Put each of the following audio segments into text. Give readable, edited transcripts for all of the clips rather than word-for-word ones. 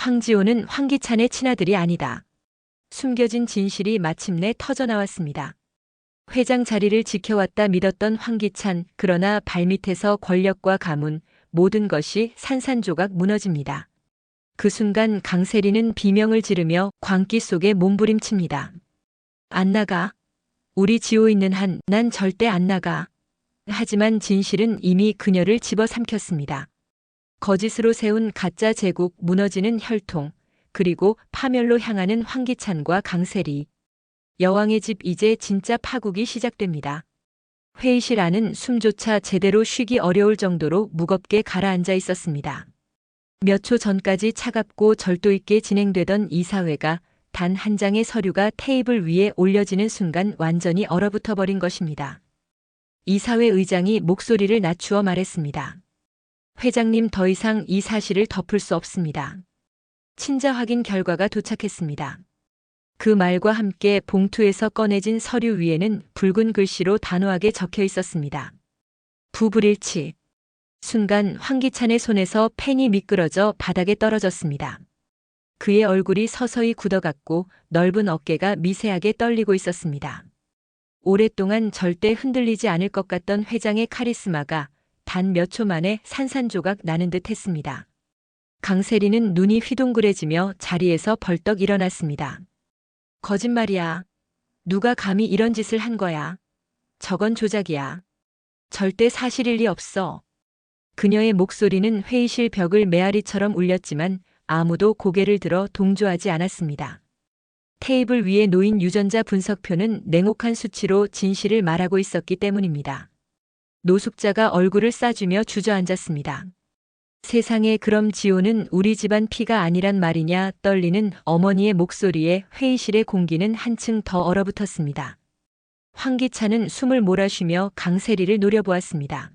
황지호는 황기찬의 친아들이 아니다. 숨겨진 진실이 마침내 터져나왔습니다. 회장 자리를 지켜왔다 믿었던 황기찬, 그러나 발밑에서 권력과 가문, 모든 것이 산산조각 무너집니다. 그 순간 강세리는 비명을 지르며 광기 속에 몸부림칩니다. 안 나가. 우리 지호 있는 한 난 절대 안 나가. 하지만 진실은 이미 그녀를 집어삼켰습니다. 거짓으로 세운 가짜 제국, 무너지는 혈통, 그리고 파멸로 향하는 황기찬과 강세리. 여왕의 집, 이제 진짜 파국이 시작됩니다. 회의실 안은 숨조차 제대로 쉬기 어려울 정도로 무겁게 가라앉아 있었습니다. 몇 초 전까지 차갑고 절도 있게 진행되던 이사회가 단 한 장의 서류가 테이블 위에 올려지는 순간 완전히 얼어붙어 버린 것입니다. 이사회 의장이 목소리를 낮추어 말했습니다. 회장님, 더 이상 이 사실을 덮을 수 없습니다. 친자 확인 결과가 도착했습니다. 그 말과 함께 봉투에서 꺼내진 서류 위에는 붉은 글씨로 단호하게 적혀 있었습니다. 부불일치. 순간 황기찬의 손에서 펜이 미끄러져 바닥에 떨어졌습니다. 그의 얼굴이 서서히 굳어갔고 넓은 어깨가 미세하게 떨리고 있었습니다. 오랫동안 절대 흔들리지 않을 것 같던 회장의 카리스마가 단 몇 초 만에 산산조각 나는 듯 했습니다. 강세리는 눈이 휘둥그레지며 자리에서 벌떡 일어났습니다. 거짓말이야. 누가 감히 이런 짓을 한 거야. 저건 조작이야. 절대 사실일 리 없어. 그녀의 목소리는 회의실 벽을 메아리처럼 울렸지만 아무도 고개를 들어 동조하지 않았습니다. 테이블 위에 놓인 유전자 분석표는 냉혹한 수치로 진실을 말하고 있었기 때문입니다. 노숙자가 얼굴을 싸주며 주저앉았습니다. 세상에, 그럼 지호는 우리 집안 피가 아니란 말이냐? 떨리는 어머니의 목소리에 회의실의 공기는 한층 더 얼어붙었습니다. 황기찬은 숨을 몰아쉬며 강세리를 노려보았습니다.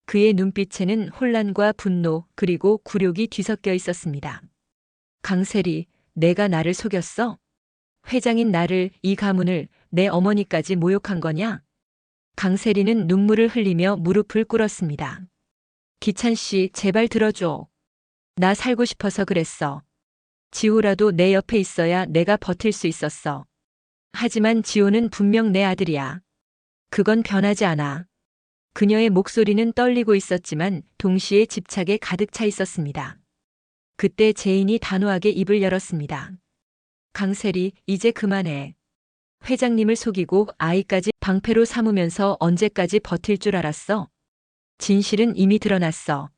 그의 눈빛에는 혼란과 분노, 그리고 굴욕이 뒤섞여 있었습니다. 강세리, 내가 나를 속였어? 회장인 나를, 이 가문을, 내 어머니까지 모욕한 거냐? 강세리는 눈물을 흘리며 무릎을 꿇었습니다. 기찬 씨, 제발 들어줘. 나 살고 싶어서 그랬어. 지호라도 내 옆에 있어야 내가 버틸 수 있었어. 하지만 지호는 분명 내 아들이야. 그건 변하지 않아. 그녀의 목소리는 떨리고 있었지만 동시에 집착에 가득 차 있었습니다. 그때 제인이 단호하게 입을 열었습니다. 강세리, 이제 그만해. 회장님을 속이고 아이까지 방패로 삼으면서 언제까지 버틸 줄 알았어? 진실은 이미 드러났어.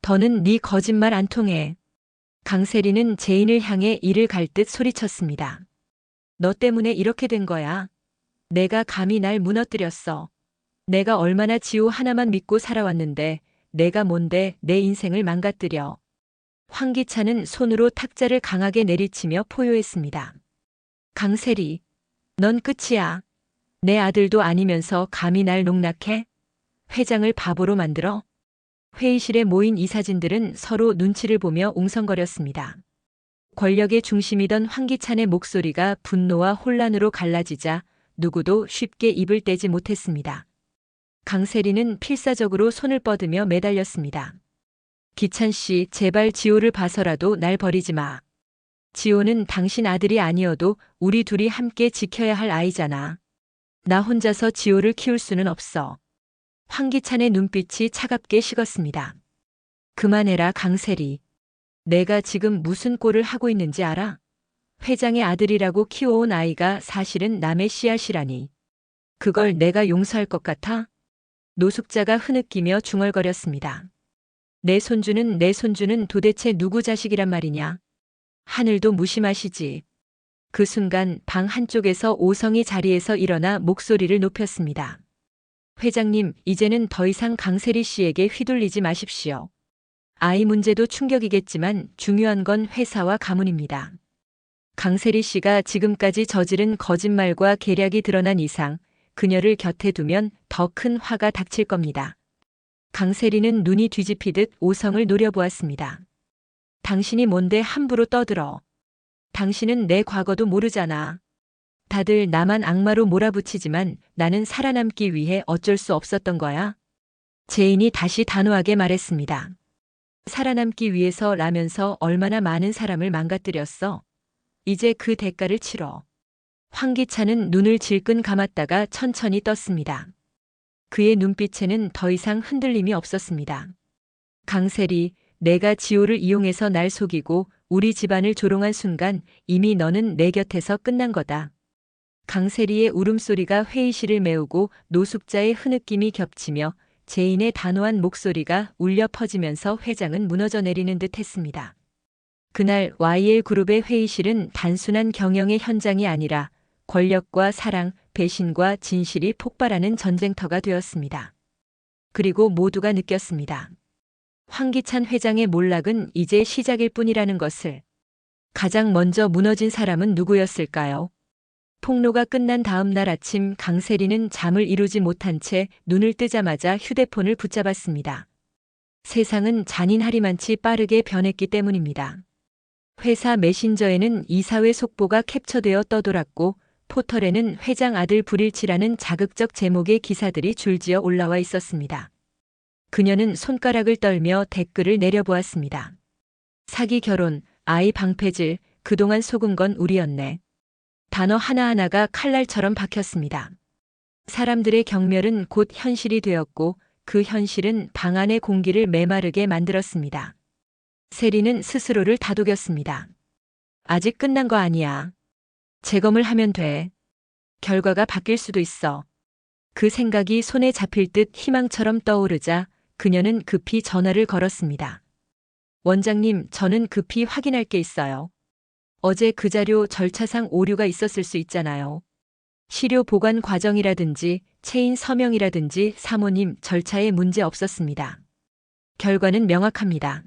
더는 네 거짓말 안 통해. 강세리는 제인을 향해 이를 갈듯 소리쳤습니다. 너 때문에 이렇게 된 거야. 내가 감히 날 무너뜨렸어. 내가 얼마나 지호 하나만 믿고 살아왔는데 내가 뭔데 내 인생을 망가뜨려. 황기찬은 손으로 탁자를 강하게 내리치며 포효했습니다. 강세리, 넌 끝이야. 내 아들도 아니면서 감히 날 농락해? 회장을 바보로 만들어? 회의실에 모인 이사진들은 서로 눈치를 보며 웅성거렸습니다. 권력의 중심이던 황기찬의 목소리가 분노와 혼란으로 갈라지자 누구도 쉽게 입을 떼지 못했습니다. 강세리는 필사적으로 손을 뻗으며 매달렸습니다. 기찬 씨, 제발 지호를 봐서라도 날 버리지 마. 지호는 당신 아들이 아니어도 우리 둘이 함께 지켜야 할 아이잖아. 나 혼자서 지호를 키울 수는 없어. 황기찬의 눈빛이 차갑게 식었습니다. 그만해라, 강세리. 내가 지금 무슨 꼴을 하고 있는지 알아? 회장의 아들이라고 키워온 아이가 사실은 남의 씨앗이라니. 그걸 내가 용서할 것 같아? 노숙자가 흐느끼며 중얼거렸습니다. 내 손주는 도대체 누구 자식이란 말이냐? 하늘도 무심하시지. 그 순간 방 한쪽에서 오성이 자리에서 일어나 목소리를 높였습니다. 회장님, 이제는 더 이상 강세리 씨에게 휘둘리지 마십시오. 아이 문제도 충격이겠지만 중요한 건 회사와 가문입니다. 강세리 씨가 지금까지 저지른 거짓말과 계략이 드러난 이상 그녀를 곁에 두면 더 큰 화가 닥칠 겁니다. 강세리는 눈이 뒤집히듯 오성을 노려보았습니다. 당신이 뭔데 함부로 떠들어. 당신은 내 과거도 모르잖아. 다들 나만 악마로 몰아붙이지만 나는 살아남기 위해 어쩔 수 없었던 거야. 제인이 다시 단호하게 말했습니다. 살아남기 위해서 라면서 얼마나 많은 사람을 망가뜨렸어. 이제 그 대가를 치러. 황기찬은 눈을 질끈 감았다가 천천히 떴습니다. 그의 눈빛에는 더 이상 흔들림이 없었습니다. 강세리, 내가 지호를 이용해서 날 속이고 우리 집안을 조롱한 순간 이미 너는 내 곁에서 끝난 거다. 강세리의 울음소리가 회의실을 메우고 노숙자의 흐느낌이 겹치며 제인의 단호한 목소리가 울려 퍼지면서 회장은 무너져 내리는 듯 했습니다. 그날 YL그룹의 회의실은 단순한 경영의 현장이 아니라 권력과 사랑, 배신과 진실이 폭발하는 전쟁터가 되었습니다. 그리고 모두가 느꼈습니다. 황기찬 회장의 몰락은 이제 시작일 뿐이라는 것을. 가장 먼저 무너진 사람은 누구였을까요? 폭로가 끝난 다음 날 아침 강세리는 잠을 이루지 못한 채 눈을 뜨자마자 휴대폰을 붙잡았습니다. 세상은 잔인하리만치 빠르게 변했기 때문입니다. 회사 메신저에는 이사회 속보가 캡처되어 떠돌았고 포털에는 회장 아들 불일치라는 자극적 제목의 기사들이 줄지어 올라와 있었습니다. 그녀는 손가락을 떨며 댓글을 내려보았습니다. 사기 결혼, 아이 방패질, 그동안 속은 건 우리였네. 단어 하나하나가 칼날처럼 박혔습니다. 사람들의 경멸은 곧 현실이 되었고 그 현실은 방 안의 공기를 메마르게 만들었습니다. 세리는 스스로를 다독였습니다. 아직 끝난 거 아니야. 재검을 하면 돼. 결과가 바뀔 수도 있어. 그 생각이 손에 잡힐 듯 희망처럼 떠오르자 그녀는 급히 전화를 걸었습니다. 원장님, 저는 급히 확인할 게 있어요. 어제 그 자료 절차상 오류가 있었을 수 있잖아요. 시료 보관 과정이라든지 체인 서명이라든지 사모님 절차에 문제 없었습니다. 결과는 명확합니다.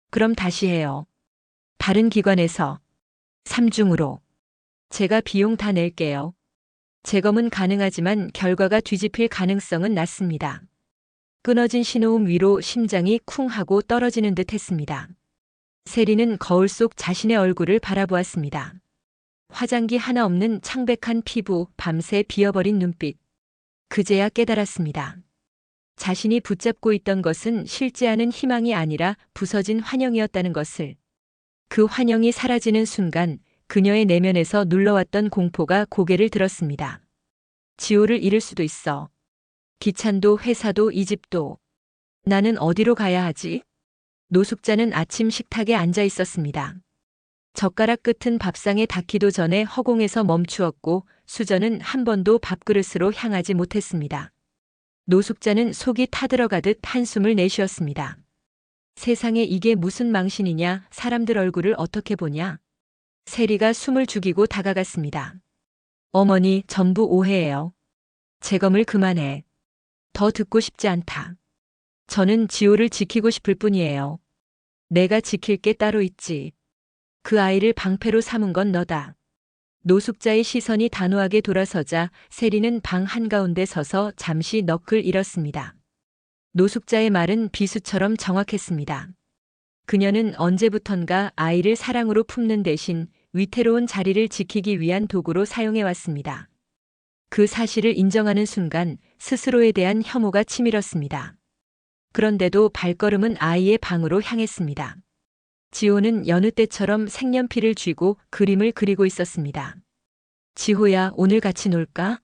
그럼 다시 해요. 다른 기관에서 3중으로. 제가 비용 다 낼게요. 재검은 가능하지만 결과가 뒤집힐 가능성은 낮습니다. 끊어진 신호음 위로 심장이 쿵 하고 떨어지는 듯 했습니다. 세리는 거울 속 자신의 얼굴을 바라보았습니다. 화장기 하나 없는 창백한 피부, 밤새 비어버린 눈빛. 그제야 깨달았습니다. 자신이 붙잡고 있던 것은 실제 않은 희망이 아니라 부서진 환영이었다는 것을. 그 환영이 사라지는 순간 그녀의 내면에서 눌러왔던 공포가 고개를 들었습니다. 지호를 잃을 수도 있어. 기찬도 회사도 이 집도. 나는 어디로 가야 하지? 노숙자는 아침 식탁에 앉아 있었습니다. 젓가락 끝은 밥상에 닿기도 전에 허공에서 멈추었고 수저는 한 번도 밥그릇으로 향하지 못했습니다. 노숙자는 속이 타들어가듯 한숨을 내쉬었습니다. 세상에 이게 무슨 망신이냐, 사람들 얼굴을 어떻게 보냐. 세리가 숨을 죽이고 다가갔습니다. 어머니, 전부 오해예요. 재검을 그만해. 더 듣고 싶지 않다. 저는 지호를 지키고 싶을 뿐이에요. 내가 지킬 게 따로 있지. 그 아이를 방패로 삼은 건 너다. 노숙자의 시선이 단호하게 돌아서자 세리는 방 한가운데 서서 잠시 넋을 잃었습니다. 노숙자의 말은 비수처럼 정확했습니다. 그녀는 언제부턴가 아이를 사랑으로 품는 대신 위태로운 자리를 지키기 위한 도구로 사용해왔습니다. 그 사실을 인정하는 순간 스스로에 대한 혐오가 치밀었습니다. 그런데도 발걸음은 아이의 방으로 향했습니다. 지호는 여느 때처럼 색연필을 쥐고 그림을 그리고 있었습니다. 지호야, 오늘 같이 놀까?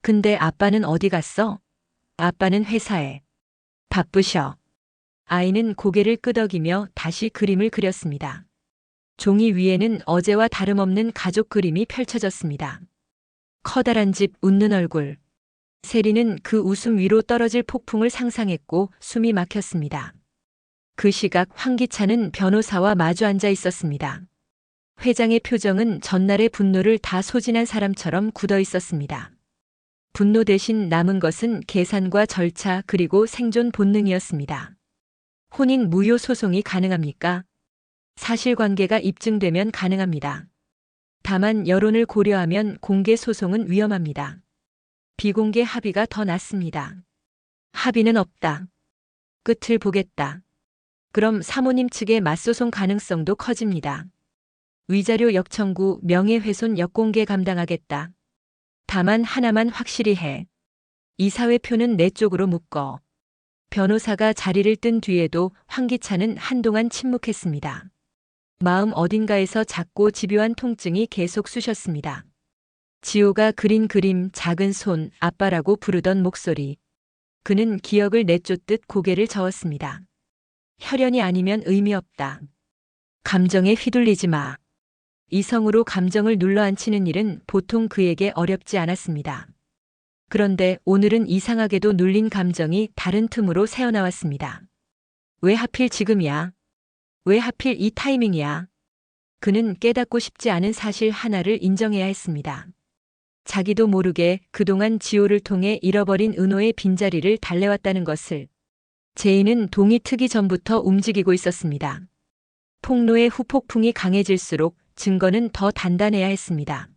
근데 아빠는 어디 갔어? 아빠는 회사에. 바쁘셔. 아이는 고개를 끄덕이며 다시 그림을 그렸습니다. 종이 위에는 어제와 다름없는 가족 그림이 펼쳐졌습니다. 커다란 집, 웃는 얼굴. 세리는 그 웃음 위로 떨어질 폭풍을 상상했고 숨이 막혔습니다. 그 시각 황기찬은 변호사와 마주 앉아 있었습니다. 회장의 표정은 전날의 분노를 다 소진한 사람처럼 굳어 있었습니다. 분노 대신 남은 것은 계산과 절차 그리고 생존 본능이었습니다. 혼인 무효 소송이 가능합니까? 사실관계가 입증되면 가능합니다. 다만 여론을 고려하면 공개 소송은 위험합니다. 비공개 합의가 더 낫습니다. 합의는 없다. 끝을 보겠다. 그럼 사모님 측의 맞소송 가능성도 커집니다. 위자료 역청구, 명예훼손 역공개 감당하겠다. 다만 하나만 확실히 해. 이사회표는 내 쪽으로 묶어. 변호사가 자리를 뜬 뒤에도 황기찬은 한동안 침묵했습니다. 마음 어딘가에서 작고 집요한 통증이 계속 쑤셨습니다. 지호가 그린 그림, 작은 손, 아빠라고 부르던 목소리. 그는 기억을 내쫓듯 고개를 저었습니다. 혈연이 아니면 의미 없다. 감정에 휘둘리지 마. 이성으로 감정을 눌러앉히는 일은 보통 그에게 어렵지 않았습니다. 그런데 오늘은 이상하게도 눌린 감정이 다른 틈으로 새어나왔습니다. 왜 하필 지금이야? 왜 하필 이 타이밍이야? 그는 깨닫고 싶지 않은 사실 하나를 인정해야 했습니다. 자기도 모르게 그동안 지호를 통해 잃어버린 은호의 빈자리를 달래왔다는 것을. 제인은 동이 트기 전부터 움직이고 있었습니다. 폭로의 후폭풍이 강해질수록 증거는 더 단단해야 했습니다.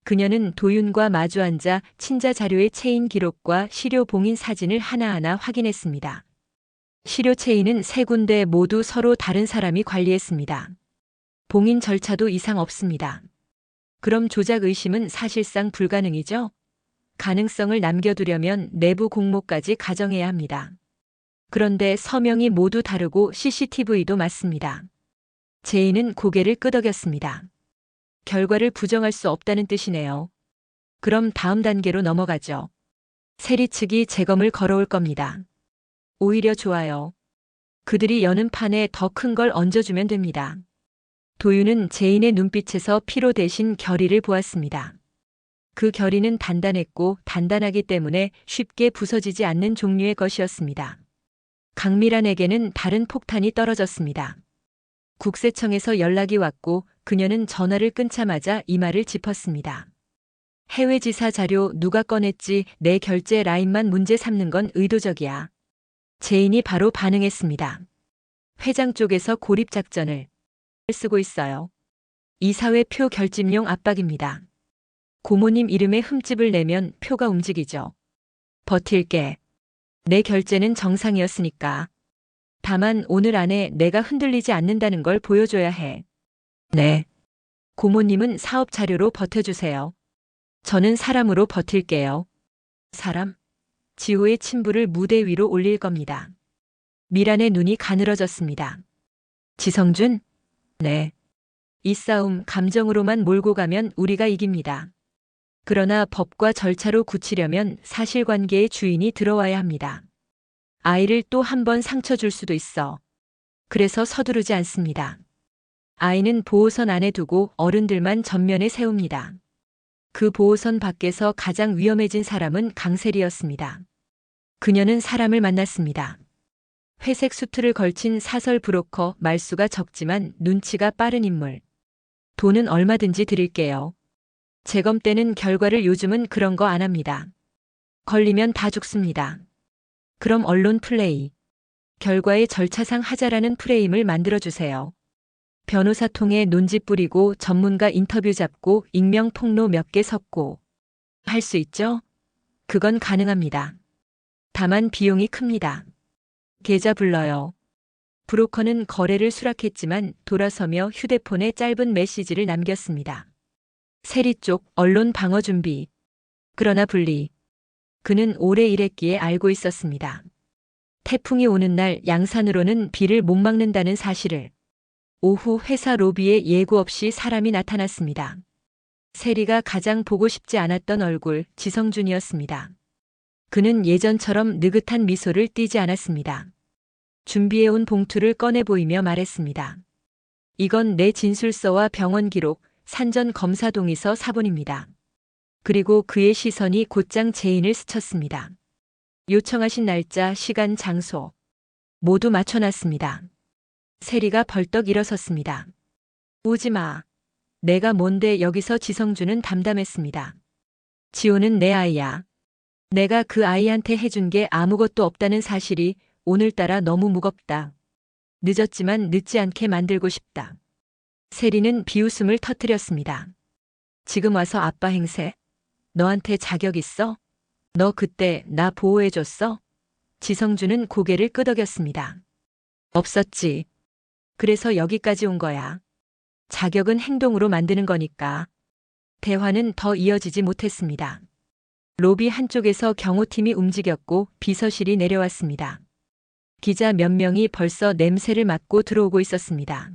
그녀는 도윤과 마주 앉아 친자 자료의 체인 기록과 시료 봉인 사진을 하나하나 확인했습니다. 시료 체인은 세 군데 모두 서로 다른 사람이 관리했습니다. 봉인 절차도 이상 없습니다. 그럼 조작 의심은 사실상 불가능이죠? 가능성을 남겨두려면 내부 공모까지 가정해야 합니다. 그런데 서명이 모두 다르고 CCTV도 맞습니다. 제인은 고개를 끄덕였습니다. 결과를 부정할 수 없다는 뜻이네요. 그럼 다음 단계로 넘어가죠. 세리 측이 재검을 걸어올 겁니다. 오히려 좋아요. 그들이 여는 판에 더 큰 걸 얹어주면 됩니다. 도윤은 제인의 눈빛에서 피로 대신 결의를 보았습니다. 그 결의는 단단했고 단단하기 때문에 쉽게 부서지지 않는 종류의 것이었습니다. 강미란에게는 다른 폭탄이 떨어졌습니다. 국세청에서 연락이 왔고 그녀는 전화를 끊자마자 이 말을 짚었습니다. 해외지사 자료 누가 꺼냈지 내 결제 라인만 문제 삼는 건 의도적이야. 제인이 바로 반응했습니다. 회장 쪽에서 고립작전을 쓰고 있어요. 이사회 표 결집용 압박입니다. 고모님 이름에 흠집을 내면 표가 움직이죠. 버틸게. 내 결제는 정상이었으니까. 다만 오늘 안에 내가 흔들리지 않는다는 걸 보여줘야 해. 네. 고모님은 사업 자료로 버텨주세요. 저는 사람으로 버틸게요. 사람? 지호의 친부를 무대 위로 올릴 겁니다. 미란의 눈이 가늘어졌습니다. 지성준? 네. 이 싸움 감정으로만 몰고 가면 우리가 이깁니다. 그러나 법과 절차로 굳히려면 사실관계의 주인이 들어와야 합니다. 아이를 또 한 번 상처 줄 수도 있어. 그래서 서두르지 않습니다. 아이는 보호선 안에 두고 어른들만 전면에 세웁니다. 그 보호선 밖에서 가장 위험해진 사람은 강세리였습니다. 그녀는 사람을 만났습니다. 회색 수트를 걸친 사설 브로커, 말수가 적지만 눈치가 빠른 인물. 돈은 얼마든지 드릴게요. 재검 때는 결과를 요즘은 그런 거 안 합니다. 걸리면 다 죽습니다. 그럼 언론 플레이. 결과의 절차상 하자라는 프레임을 만들어주세요. 변호사 통해 논지 뿌리고 전문가 인터뷰 잡고 익명 폭로 몇 개 섞고. 할 수 있죠? 그건 가능합니다. 다만 비용이 큽니다. 계좌 불러요. 브로커는 거래를 수락했지만 돌아서며 휴대폰에 짧은 메시지를 남겼습니다. 세리 쪽 언론 방어 준비. 그러나 분리. 그는 오래 일했기에 알고 있었습니다. 태풍이 오는 날 양산으로는 비를 못 막는다는 사실을. 오후 회사 로비에 예고 없이 사람이 나타났습니다. 세리가 가장 보고 싶지 않았던 얼굴, 지성준이었습니다. 그는 예전처럼 느긋한 미소를 띠지 않았습니다. 준비해온 봉투를 꺼내 보이며 말했습니다. 이건 내 진술서와 병원 기록, 산전 검사 동의서 사본입니다. 그리고 그의 시선이 곧장 제인을 스쳤습니다. 요청하신 날짜, 시간, 장소 모두 맞춰놨습니다. 세리가 벌떡 일어섰습니다. 오지 마. 내가 뭔데 여기서. 지성준은 담담했습니다. 지호는 내 아이야. 내가 그 아이한테 해준 게 아무것도 없다는 사실이 오늘따라 너무 무겁다. 늦었지만 늦지 않게 만들고 싶다. 세리는 비웃음을 터뜨렸습니다. 지금 와서 아빠 행세? 너한테 자격 있어? 너 그때 나 보호해줬어? 지성준은 고개를 끄덕였습니다. 없었지. 그래서 여기까지 온 거야. 자격은 행동으로 만드는 거니까. 대화는 더 이어지지 못했습니다. 로비 한쪽에서 경호팀이 움직였고 비서실이 내려왔습니다. 기자 몇 명이 벌써 냄새를 맡고 들어오고 있었습니다.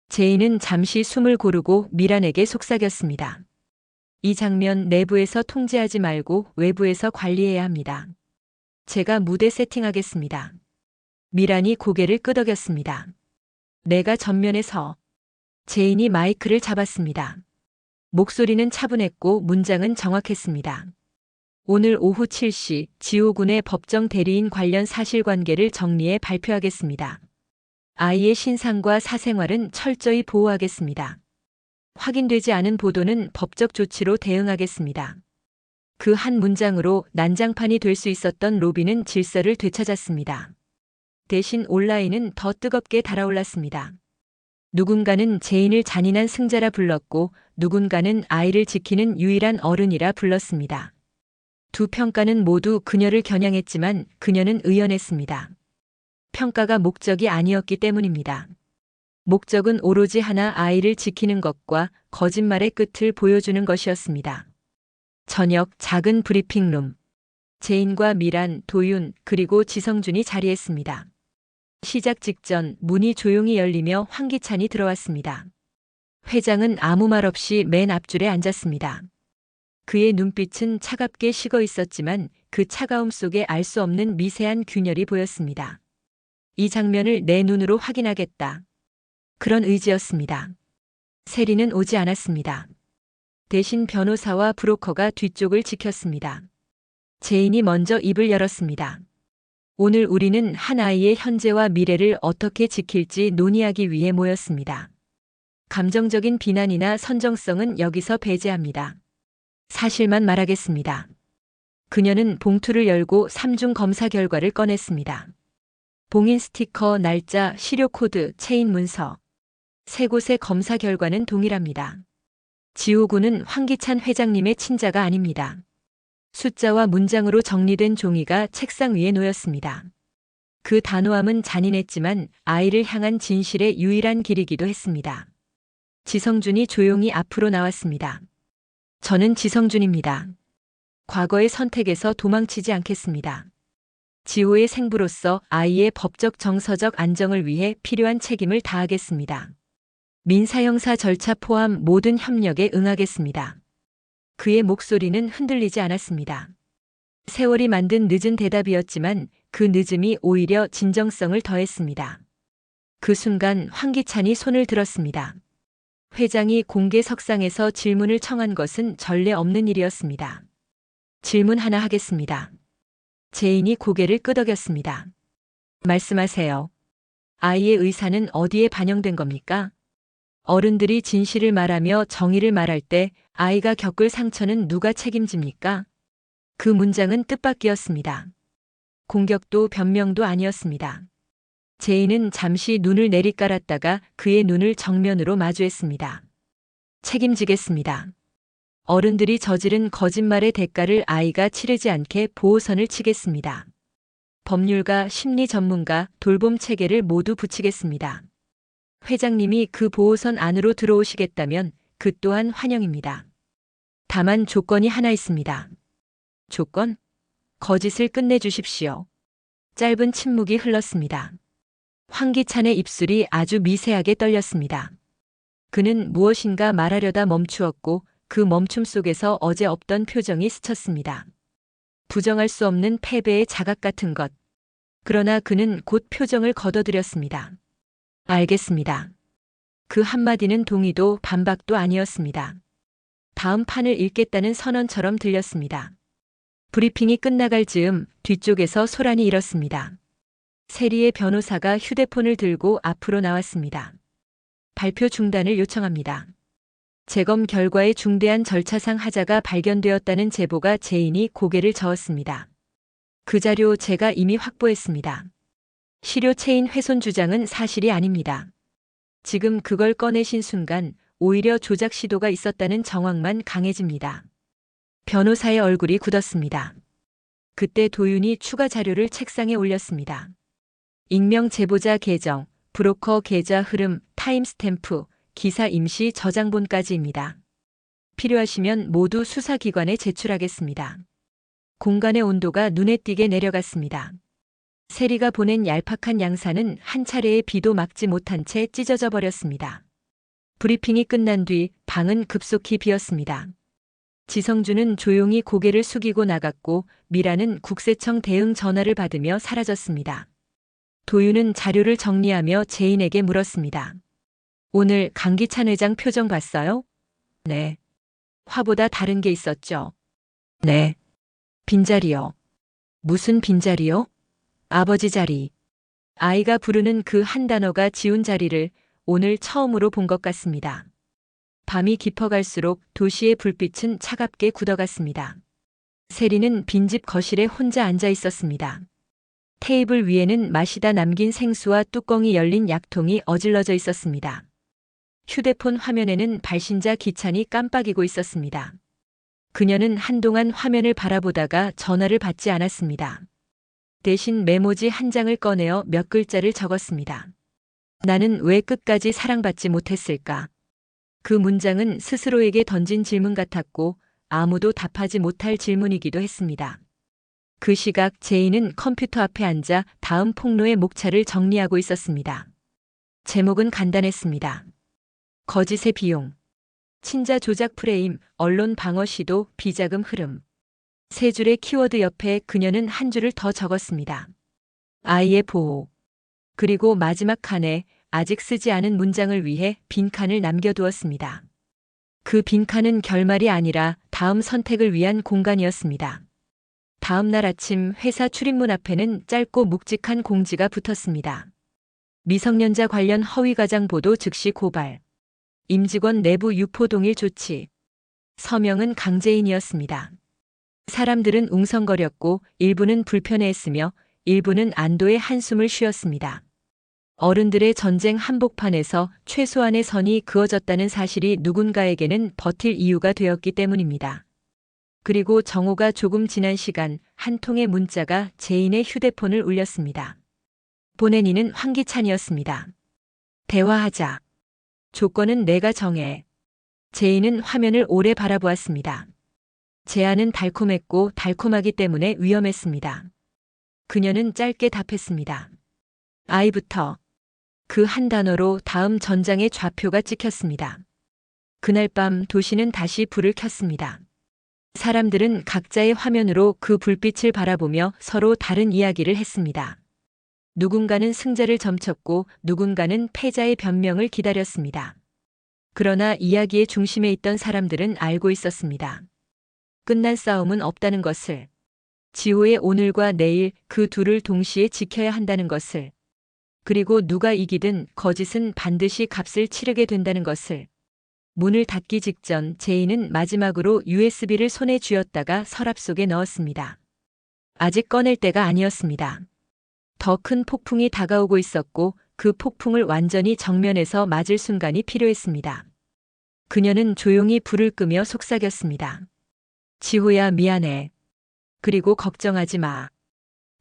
제인은 잠시 숨을 고르고 미란에게 속삭였습니다. 이 장면 내부에서 통제하지 말고 외부에서 관리해야 합니다. 제가 무대 세팅하겠습니다. 미란이 고개를 끄덕였습니다. 내가 전면에 서. 제인이 마이크를 잡았습니다. 목소리는 차분했고 문장은 정확했습니다. 오늘 오후 7시 지호군의 법정 대리인 관련 사실관계를 정리해 발표하겠습니다. 아이의 신상과 사생활은 철저히 보호하겠습니다. 확인되지 않은 보도는 법적 조치로 대응하겠습니다. 그 한 문장으로 난장판이 될 수 있었던 로비는 질서를 되찾았습니다. 대신 온라인은 더 뜨겁게 달아올랐습니다. 누군가는 제인을 잔인한 승자라 불렀고 누군가는 아이를 지키는 유일한 어른이라 불렀습니다. 두 평가는 모두 그녀를 겨냥했지만 그녀는 의연했습니다. 평가가 목적이 아니었기 때문입니다. 목적은 오로지 하나 아이를 지키는 것과 거짓말의 끝을 보여주는 것이었습니다. 저녁 작은 브리핑룸. 제인과 미란, 도윤, 그리고 지성준이 자리했습니다. 시작 직전 문이 조용히 열리며 황기찬이 들어왔습니다. 회장은 아무 말 없이 맨 앞줄에 앉았습니다. 그의 눈빛은 차갑게 식어 있었지만 그 차가움 속에 알 수 없는 미세한 균열이 보였습니다. 이 장면을 내 눈으로 확인하겠다. 그런 의지였습니다. 세리는 오지 않았습니다. 대신 변호사와 브로커가 뒤쪽을 지켰습니다. 제인이 먼저 입을 열었습니다. 오늘 우리는 한 아이의 현재와 미래를 어떻게 지킬지 논의하기 위해 모였습니다. 감정적인 비난이나 선정성은 여기서 배제합니다. 사실만 말하겠습니다. 그녀는 봉투를 열고 3중 검사 결과를 꺼냈습니다. 봉인 스티커, 날짜, 시료 코드, 체인 문서. 세 곳의 검사 결과는 동일합니다. 지호군은 황기찬 회장님의 친자가 아닙니다. 숫자와 문장으로 정리된 종이가 책상 위에 놓였습니다. 그 단호함은 잔인했지만 아이를 향한 진실의 유일한 길이기도 했습니다. 지성준이 조용히 앞으로 나왔습니다. 저는 지성준입니다. 과거의 선택에서 도망치지 않겠습니다. 지호의 생부로서 아이의 법적 정서적 안정을 위해 필요한 책임을 다하겠습니다. 민사형사 절차 포함 모든 협력에 응하겠습니다. 그의 목소리는 흔들리지 않았습니다. 세월이 만든 늦은 대답이었지만 그 늦음이 오히려 진정성을 더했습니다. 그 순간 황기찬이 손을 들었습니다. 회장이 공개석상에서 질문을 청한 것은 전례 없는 일이었습니다. 질문 하나 하겠습니다. 제인이 고개를 끄덕였습니다. 말씀하세요. 아이의 의사는 어디에 반영된 겁니까? 어른들이 진실을 말하며 정의를 말할 때 아이가 겪을 상처는 누가 책임집니까? 그 문장은 뜻밖이었습니다. 공격도 변명도 아니었습니다. 제인은 잠시 눈을 내리깔았다가 그의 눈을 정면으로 마주했습니다. 책임지겠습니다. 어른들이 저지른 거짓말의 대가를 아이가 치르지 않게 보호선을 치겠습니다. 법률가, 심리 전문가, 돌봄 체계를 모두 붙이겠습니다. 회장님이 그 보호선 안으로 들어오시겠다면 그 또한 환영입니다. 다만 조건이 하나 있습니다. 조건? 거짓을 끝내주십시오. 짧은 침묵이 흘렀습니다. 황기찬의 입술이 아주 미세하게 떨렸습니다. 그는 무엇인가 말하려다 멈추었고 그 멈춤 속에서 어제 없던 표정이 스쳤습니다. 부정할 수 없는 패배의 자각 같은 것. 그러나 그는 곧 표정을 걷어들였습니다. 알겠습니다. 그 한마디는 동의도 반박도 아니었습니다. 다음 판을 읽겠다는 선언처럼 들렸습니다. 브리핑이 끝나갈 즈음 뒤쪽에서 소란이 일었습니다. 세리의 변호사가 휴대폰을 들고 앞으로 나왔습니다. 발표 중단을 요청합니다. 재검 결과에 중대한 절차상 하자가 발견되었다는 제보가 제인이 고개를 저었습니다. 그 자료 제가 이미 확보했습니다. 시료 체인 훼손 주장은 사실이 아닙니다. 지금 그걸 꺼내신 순간 오히려 조작 시도가 있었다는 정황만 강해집니다. 변호사의 얼굴이 굳었습니다. 그때 도윤이 추가 자료를 책상에 올렸습니다. 익명 제보자 계정, 브로커 계좌 흐름, 타임스탬프, 기사 임시 저장본까지입니다. 필요하시면 모두 수사기관에 제출하겠습니다. 공간의 온도가 눈에 띄게 내려갔습니다. 세리가 보낸 얄팍한 양산은 한 차례의 비도 막지 못한 채 찢어져 버렸습니다. 브리핑이 끝난 뒤 방은 급속히 비었습니다. 지성준은 조용히 고개를 숙이고 나갔고 미라는 국세청 대응 전화를 받으며 사라졌습니다. 도윤은 자료를 정리하며 제인에게 물었습니다. 오늘 강기찬 회장 표정 봤어요? 네. 화보다 다른 게 있었죠? 네. 빈자리요. 무슨 빈자리요? 아버지 자리. 아이가 부르는 그 한 단어가 지운 자리를 오늘 처음으로 본 것 같습니다. 밤이 깊어갈수록 도시의 불빛은 차갑게 굳어갔습니다. 세리는 빈집 거실에 혼자 앉아 있었습니다. 테이블 위에는 마시다 남긴 생수와 뚜껑이 열린 약통이 어질러져 있었습니다. 휴대폰 화면에는 발신자 기찬이 깜빡이고 있었습니다. 그녀는 한동안 화면을 바라보다가 전화를 받지 않았습니다. 대신 메모지 한 장을 꺼내어 몇 글자를 적었습니다. 나는 왜 끝까지 사랑받지 못했을까? 그 문장은 스스로에게 던진 질문 같았고 아무도 답하지 못할 질문이기도 했습니다. 그 시각 제인은 컴퓨터 앞에 앉아 다음 폭로의 목차를 정리하고 있었습니다. 제목은 간단했습니다. 거짓의 비용, 친자 조작 프레임, 언론 방어 시도, 비자금 흐름. 세 줄의 키워드 옆에 그녀는 한 줄을 더 적었습니다. 아이의 보호. 그리고 마지막 칸에 아직 쓰지 않은 문장을 위해 빈칸을 남겨두었습니다. 그 빈칸은 결말이 아니라 다음 선택을 위한 공간이었습니다. 다음 날 아침 회사 출입문 앞에는 짧고 묵직한 공지가 붙었습니다. 미성년자 관련 허위가장 보도 즉시 고발. 임직원 내부 유포 동일 조치. 서명은 강재인이었습니다. 사람들은 웅성거렸고 일부는 불편해했으며 일부는 안도의 한숨을 쉬었습니다. 어른들의 전쟁 한복판에서 최소한의 선이 그어졌다는 사실이 누군가에게는 버틸 이유가 되었기 때문입니다. 그리고 정오가 조금 지난 시간 한 통의 문자가 제인의 휴대폰을 울렸습니다. 보낸 이는 황기찬이었습니다. 대화하자. 조건은 내가 정해. 제인은 화면을 오래 바라보았습니다. 제안은 달콤했고 달콤하기 때문에 위험했습니다. 그녀는 짧게 답했습니다. 아이부터. 그 한 단어로 다음 전장의 좌표가 찍혔습니다. 그날 밤 도시는 다시 불을 켰습니다. 사람들은 각자의 화면으로 그 불빛을 바라보며 서로 다른 이야기를 했습니다. 누군가는 승자를 점쳤고 누군가는 패자의 변명을 기다렸습니다. 그러나 이야기의 중심에 있던 사람들은 알고 있었습니다. 끝난 싸움은 없다는 것을. 지호의 오늘과 내일 그 둘을 동시에 지켜야 한다는 것을. 그리고 누가 이기든 거짓은 반드시 값을 치르게 된다는 것을. 문을 닫기 직전 제인은 마지막으로 USB를 손에 쥐었다가 서랍 속에 넣었습니다. 아직 꺼낼 때가 아니었습니다. 더 큰 폭풍이 다가오고 있었고 그 폭풍을 완전히 정면에서 맞을 순간이 필요했습니다. 그녀는 조용히 불을 끄며 속삭였습니다. 지호야 미안해. 그리고 걱정하지 마.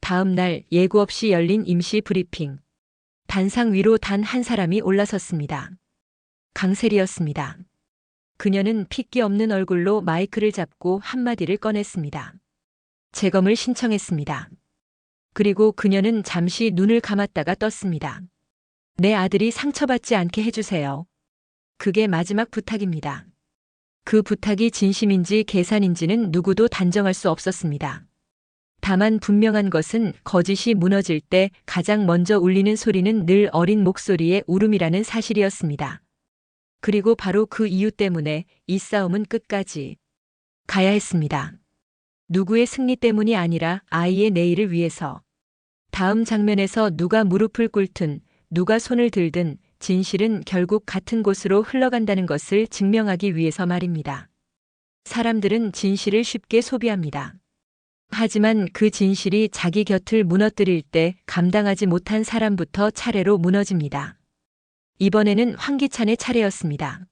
다음 날 예고 없이 열린 임시 브리핑. 단상 위로 단 한 사람이 올라섰습니다. 강세리였습니다. 그녀는 핏기 없는 얼굴로 마이크를 잡고 한마디를 꺼냈습니다. 재검을 신청했습니다. 그리고 그녀는 잠시 눈을 감았다가 떴습니다. 내 아들이 상처받지 않게 해주세요. 그게 마지막 부탁입니다. 그 부탁이 진심인지 계산인지는 누구도 단정할 수 없었습니다. 다만 분명한 것은 거짓이 무너질 때 가장 먼저 울리는 소리는 늘 어린 목소리의 울음이라는 사실이었습니다. 그리고 바로 그 이유 때문에 이 싸움은 끝까지 가야 했습니다. 누구의 승리 때문이 아니라 아이의 내일을 위해서. 다음 장면에서 누가 무릎을 꿇든 누가 손을 들든 진실은 결국 같은 곳으로 흘러간다는 것을 증명하기 위해서 말입니다. 사람들은 진실을 쉽게 소비합니다. 하지만 그 진실이 자기 곁을 무너뜨릴 때 감당하지 못한 사람부터 차례로 무너집니다. 이번에는 황기찬의 차례였습니다.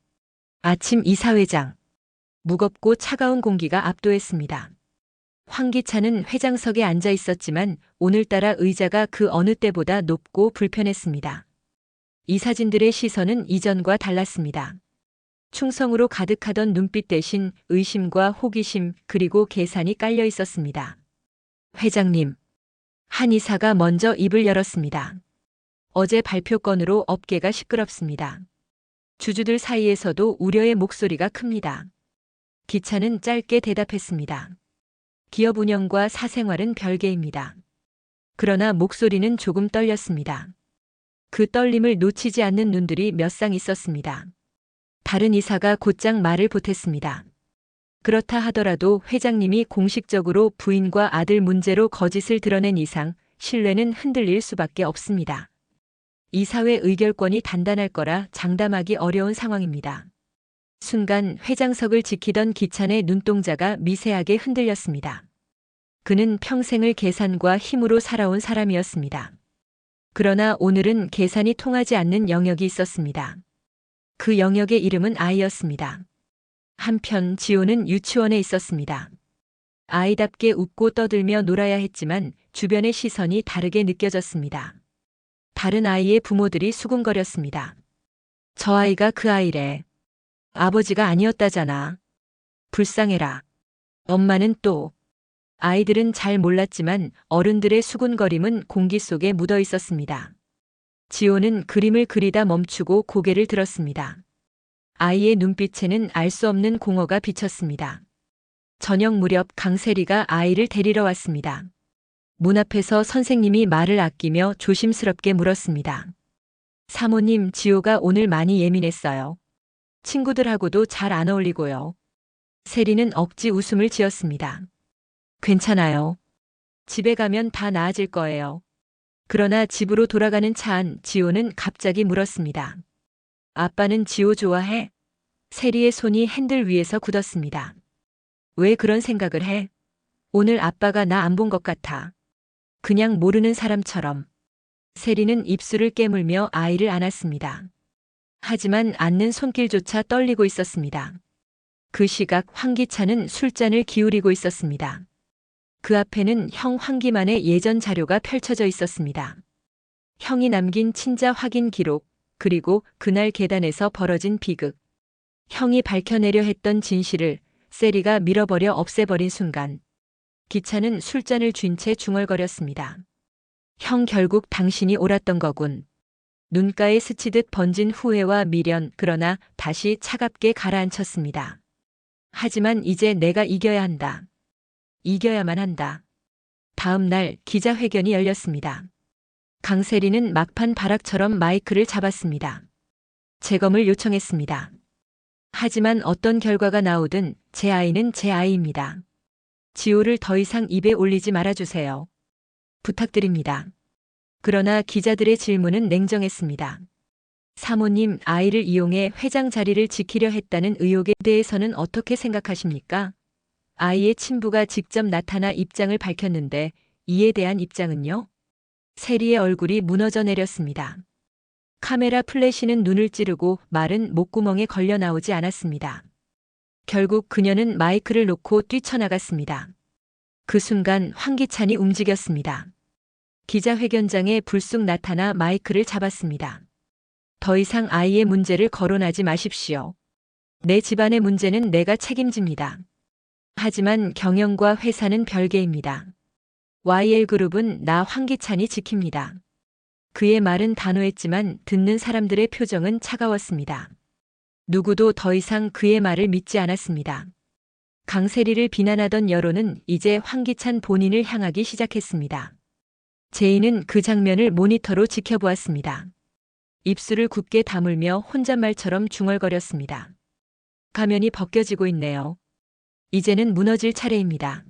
아침 이사회장. 무겁고 차가운 공기가 압도했습니다. 황기찬은 회장석에 앉아 있었지만 오늘따라 의자가 그 어느 때보다 높고 불편했습니다. 이 사진들의 시선은 이전과 달랐습니다. 충성으로 가득하던 눈빛 대신 의심과 호기심 그리고 계산이 깔려 있었습니다. 회장님. 한 이사가 먼저 입을 열었습니다. 어제 발표 건으로 업계가 시끄럽습니다. 주주들 사이에서도 우려의 목소리가 큽니다. 기차는 짧게 대답했습니다. 기업 운영과 사생활은 별개입니다. 그러나 목소리는 조금 떨렸습니다. 그 떨림을 놓치지 않는 눈들이 몇 쌍 있었습니다. 다른 이사가 곧장 말을 보탰습니다. 그렇다 하더라도 회장님이 공식적으로 부인과 아들 문제로 거짓을 드러낸 이상 신뢰는 흔들릴 수밖에 없습니다. 이사회 의결권이 단단할 거라 장담하기 어려운 상황입니다. 순간 회장석을 지키던 기찬의 눈동자가 미세하게 흔들렸습니다. 그는 평생을 계산과 힘으로 살아온 사람이었습니다. 그러나 오늘은 계산이 통하지 않는 영역이 있었습니다. 그 영역의 이름은 아이였습니다. 한편 지호는 유치원에 있었습니다. 아이답게 웃고 떠들며 놀아야 했지만 주변의 시선이 다르게 느껴졌습니다. 다른 아이의 부모들이 수군거렸습니다. 저 아이가 그 아이래. 아버지가 아니었다잖아. 불쌍해라. 엄마는 또. 아이들은 잘 몰랐지만 어른들의 수군거림은 공기 속에 묻어 있었습니다. 지호는 그림을 그리다 멈추고 고개를 들었습니다. 아이의 눈빛에는 알 수 없는 공허가 비쳤습니다. 저녁 무렵 강세리가 아이를 데리러 왔습니다. 문 앞에서 선생님이 말을 아끼며 조심스럽게 물었습니다. 사모님, 지호가 오늘 많이 예민했어요. 친구들하고도 잘 안 어울리고요. 세리는 억지 웃음을 지었습니다. 괜찮아요. 집에 가면 다 나아질 거예요. 그러나 집으로 돌아가는 차 안 지호는 갑자기 물었습니다. 아빠는 지호 좋아해? 세리의 손이 핸들 위에서 굳었습니다. 왜 그런 생각을 해? 오늘 아빠가 나 안 본 것 같아. 그냥 모르는 사람처럼. 세리는 입술을 깨물며 아이를 안았습니다. 하지만 안는 손길조차 떨리고 있었습니다. 그 시각 황기찬은 술잔을 기울이고 있었습니다. 그 앞에는 형 황기만의 예전 자료가 펼쳐져 있었습니다. 형이 남긴 친자 확인 기록, 그리고 그날 계단에서 벌어진 비극. 형이 밝혀내려 했던 진실을 세리가 밀어버려 없애버린 순간 기찬은 술잔을 쥔 채 중얼거렸습니다. 형, 결국 당신이 옳았던 거군. 눈가에 스치듯 번진 후회와 미련, 그러나 다시 차갑게 가라앉혔습니다. 하지만 이제 내가 이겨야 한다. 이겨야만 한다. 다음 날 기자회견이 열렸습니다. 강세리는 막판 벼락처럼 마이크를 잡았습니다. 재검을 요청했습니다. 하지만 어떤 결과가 나오든 제 아이는 제 아이입니다. 지호를 더 이상 입에 올리지 말아주세요. 부탁드립니다. 그러나 기자들의 질문은 냉정했습니다. 사모님, 아이를 이용해 회장 자리를 지키려 했다는 의혹에 대해서는 어떻게 생각하십니까? 아이의 친부가 직접 나타나 입장을 밝혔는데 이에 대한 입장은요? 세리의 얼굴이 무너져 내렸습니다. 카메라 플래시는 눈을 찌르고 말은 목구멍에 걸려 나오지 않았습니다. 결국 그녀는 마이크를 놓고 뛰쳐나갔습니다. 그 순간 황기찬이 움직였습니다. 기자회견장에 불쑥 나타나 마이크를 잡았습니다. 더 이상 아이의 문제를 거론하지 마십시오. 내 집안의 문제는 내가 책임집니다. 하지만 경영과 회사는 별개입니다. YL그룹은 나 황기찬이 지킵니다. 그의 말은 단호했지만 듣는 사람들의 표정은 차가웠습니다. 누구도 더 이상 그의 말을 믿지 않았습니다. 강세리를 비난하던 여론은 이제 황기찬 본인을 향하기 시작했습니다. 제인은 그 장면을 모니터로 지켜보았습니다. 입술을 굳게 다물며 혼잣말처럼 중얼거렸습니다. 가면이 벗겨지고 있네요. 이제는 무너질 차례입니다.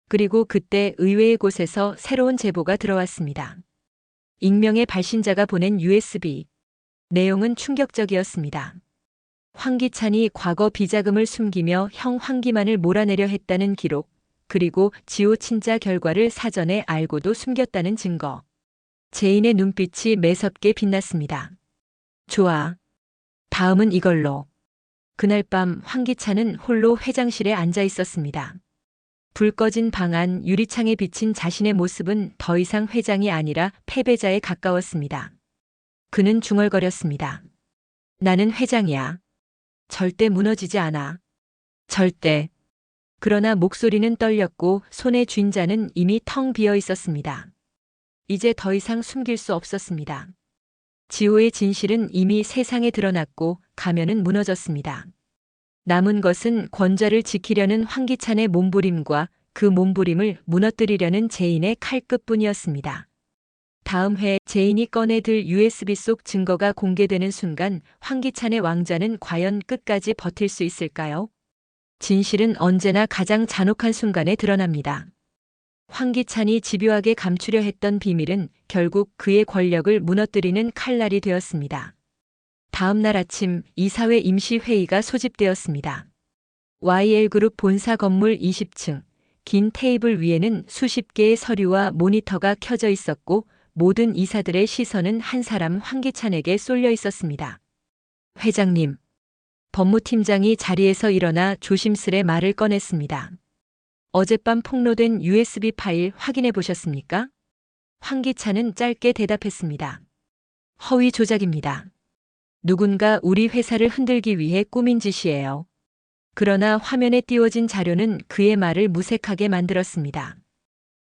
그리고 그때 의외의 곳에서 새로운 제보가 들어왔습니다. 익명의 발신자가 보낸 USB. 내용은 충격적이었습니다. 황기찬이 과거 비자금을 숨기며 형 황기만을 몰아내려 했다는 기록, 그리고 지호 친자 결과를 사전에 알고도 숨겼다는 증거. 제인의 눈빛이 매섭게 빛났습니다. 좋아. 다음은 이걸로. 그날 밤 황기찬은 홀로 회장실에 앉아 있었습니다. 불 꺼진 방 안 유리창에 비친 자신의 모습은 더 이상 회장이 아니라 패배자에 가까웠습니다. 그는 중얼거렸습니다. 나는 회장이야. 절대 무너지지 않아. 절대. 그러나 목소리는 떨렸고 손에 쥔 잔은 이미 텅 비어 있었습니다. 이제 더 이상 숨길 수 없었습니다. 지호의 진실은 이미 세상에 드러났고 가면은 무너졌습니다. 남은 것은 권좌를 지키려는 황기찬의 몸부림과 그 몸부림을 무너뜨리려는 제인의 칼끝뿐이었습니다. 다음 회 제인이 꺼내들 USB 속 증거가 공개되는 순간 황기찬의 왕좌는 과연 끝까지 버틸 수 있을까요? 진실은 언제나 가장 잔혹한 순간에 드러납니다. 황기찬이 집요하게 감추려 했던 비밀은 결국 그의 권력을 무너뜨리는 칼날이 되었습니다. 다음 날 아침 이사회 임시회의가 소집되었습니다. YL그룹 본사 건물 20층, 긴 테이블 위에는 수십 개의 서류와 모니터가 켜져 있었고 모든 이사들의 시선은 한 사람 황기찬에게 쏠려 있었습니다. 회장님. 법무팀장이 자리에서 일어나 조심스레 말을 꺼냈습니다. 어젯밤 폭로된 USB 파일 확인해 보셨습니까? 황기찬은 짧게 대답했습니다. 허위 조작입니다. 누군가 우리 회사를 흔들기 위해 꾸민 짓이에요. 그러나 화면에 띄워진 자료는 그의 말을 무색하게 만들었습니다.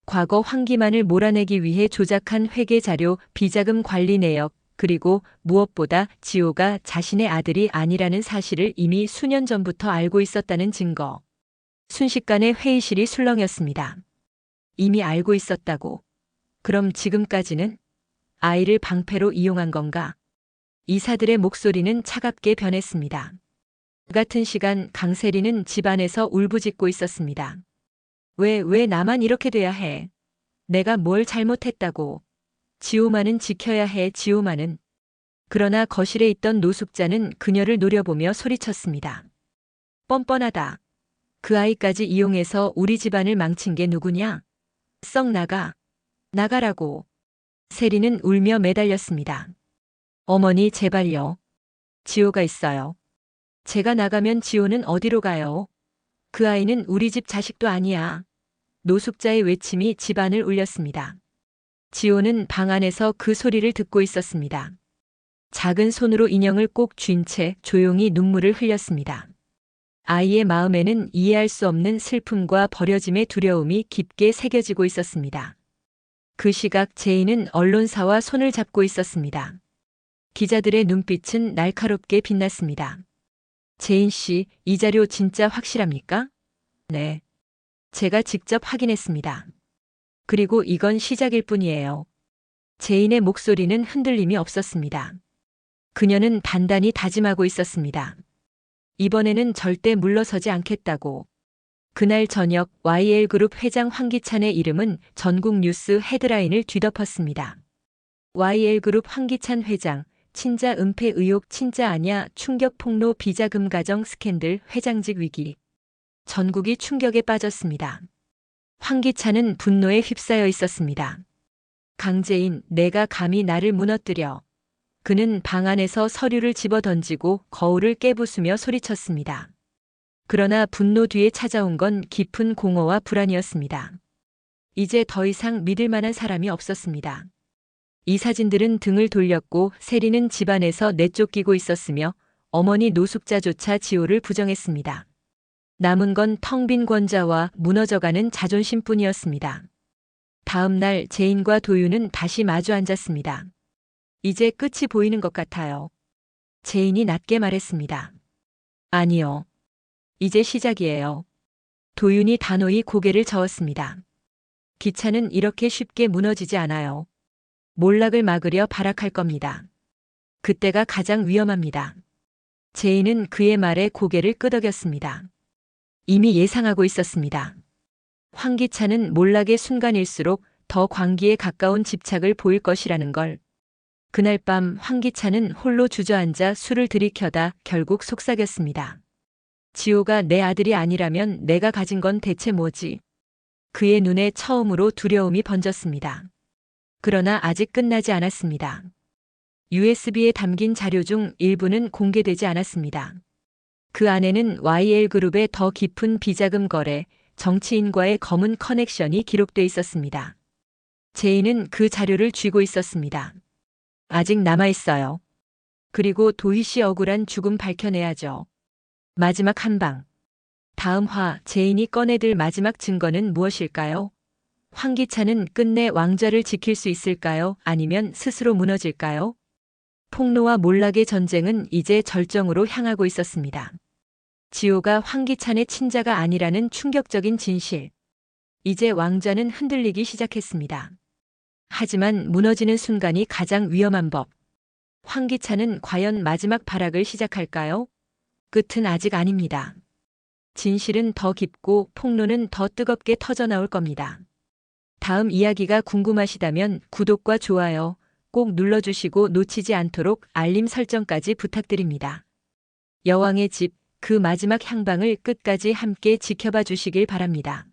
과거 황기만을 몰아내기 위해 조작한 회계 자료, 비자금 관리 내역, 그리고 무엇보다 지호가 자신의 아들이 아니라는 사실을 이미 수년 전부터 알고 있었다는 증거. 순식간에 회의실이 술렁였습니다. 이미 알고 있었다고. 그럼 지금까지는 아이를 방패로 이용한 건가? 이사들의 목소리는 차갑게 변했습니다. 그 같은 시간 강세리는 집안에서 울부짖고 있었습니다. 왜 나만 이렇게 돼야 해? 내가 뭘 잘못했다고. 지호만은 지켜야 해, 지호만은. 그러나 거실에 있던 노숙자는 그녀를 노려보며 소리쳤습니다. 뻔뻔하다. 그 아이까지 이용해서 우리 집안을 망친 게 누구냐? 썩 나가. 나가라고. 세리는 울며 매달렸습니다. 어머니 제발요. 지호가 있어요. 제가 나가면 지호는 어디로 가요? 그 아이는 우리 집 자식도 아니야. 노숙자의 외침이 집안을 울렸습니다. 지호는 방 안에서 그 소리를 듣고 있었습니다. 작은 손으로 인형을 꼭 쥔 채 조용히 눈물을 흘렸습니다. 아이의 마음에는 이해할 수 없는 슬픔과 버려짐의 두려움이 깊게 새겨지고 있었습니다. 그 시각 제인은 언론사와 손을 잡고 있었습니다. 기자들의 눈빛은 날카롭게 빛났습니다. 제인 씨, 이 자료 진짜 확실합니까? 네. 제가 직접 확인했습니다. 그리고 이건 시작일 뿐이에요. 제인의 목소리는 흔들림이 없었습니다. 그녀는 단단히 다짐하고 있었습니다. 이번에는 절대 물러서지 않겠다고. 그날 저녁 YL그룹 회장 황기찬의 이름은 전국 뉴스 헤드라인을 뒤덮었습니다. YL그룹 황기찬 회장, 친자 은폐 의혹 친자 아냐 충격 폭로 비자금 가정 스캔들 회장직 위기. 전국이 충격에 빠졌습니다. 황기찬은 분노에 휩싸여 있었습니다. 강제인, 내가 감히 나를 무너뜨려. 그는 방 안에서 서류를 집어던지고 거울을 깨부수며 소리쳤습니다. 그러나 분노 뒤에 찾아온 건 깊은 공허와 불안이었습니다. 이제 더 이상 믿을 만한 사람이 없었습니다. 이 사진들은 등을 돌렸고 세리는 집안에서 내쫓기고 있었으며 어머니 노숙자조차 지호를 부정했습니다. 남은 건 텅 빈 권좌와 무너져가는 자존심뿐이었습니다. 다음 날 제인과 도윤은 다시 마주 앉았습니다. 이제 끝이 보이는 것 같아요. 제인이 낮게 말했습니다. 아니요. 이제 시작이에요. 도윤이 단호히 고개를 저었습니다. 기차는 이렇게 쉽게 무너지지 않아요. 몰락을 막으려 발악할 겁니다. 그때가 가장 위험합니다. 제인은 그의 말에 고개를 끄덕였습니다. 이미 예상하고 있었습니다. 황기찬은 몰락의 순간일수록 더 광기에 가까운 집착을 보일 것이라는 걸. 그날 밤 황기찬은 홀로 주저앉아 술을 들이켜다 결국 속삭였습니다. 지호가 내 아들이 아니라면 내가 가진 건 대체 뭐지? 그의 눈에 처음으로 두려움이 번졌습니다. 그러나 아직 끝나지 않았습니다. USB에 담긴 자료 중 일부는 공개되지 않았습니다. 그 안에는 YL그룹의 더 깊은 비자금 거래, 정치인과의 검은 커넥션이 기록돼 있었습니다. 제인은 그 자료를 쥐고 있었습니다. 아직 남아있어요. 그리고 도희 씨 억울한 죽음 밝혀내야죠. 마지막 한 방. 다음 화 제인이 꺼내들 마지막 증거는 무엇일까요? 황기찬은 끝내 왕좌를 지킬 수 있을까요? 아니면 스스로 무너질까요? 폭로와 몰락의 전쟁은 이제 절정으로 향하고 있었습니다. 지호가 황기찬의 친자가 아니라는 충격적인 진실. 이제 왕좌는 흔들리기 시작했습니다. 하지만 무너지는 순간이 가장 위험한 법. 황기찬은 과연 마지막 발악을 시작할까요? 끝은 아직 아닙니다. 진실은 더 깊고 폭로는 더 뜨겁게 터져나올 겁니다. 다음 이야기가 궁금하시다면 구독과 좋아요 꼭 눌러주시고 놓치지 않도록 알림 설정까지 부탁드립니다. 여왕의 집, 그 마지막 향방을 끝까지 함께 지켜봐 주시길 바랍니다.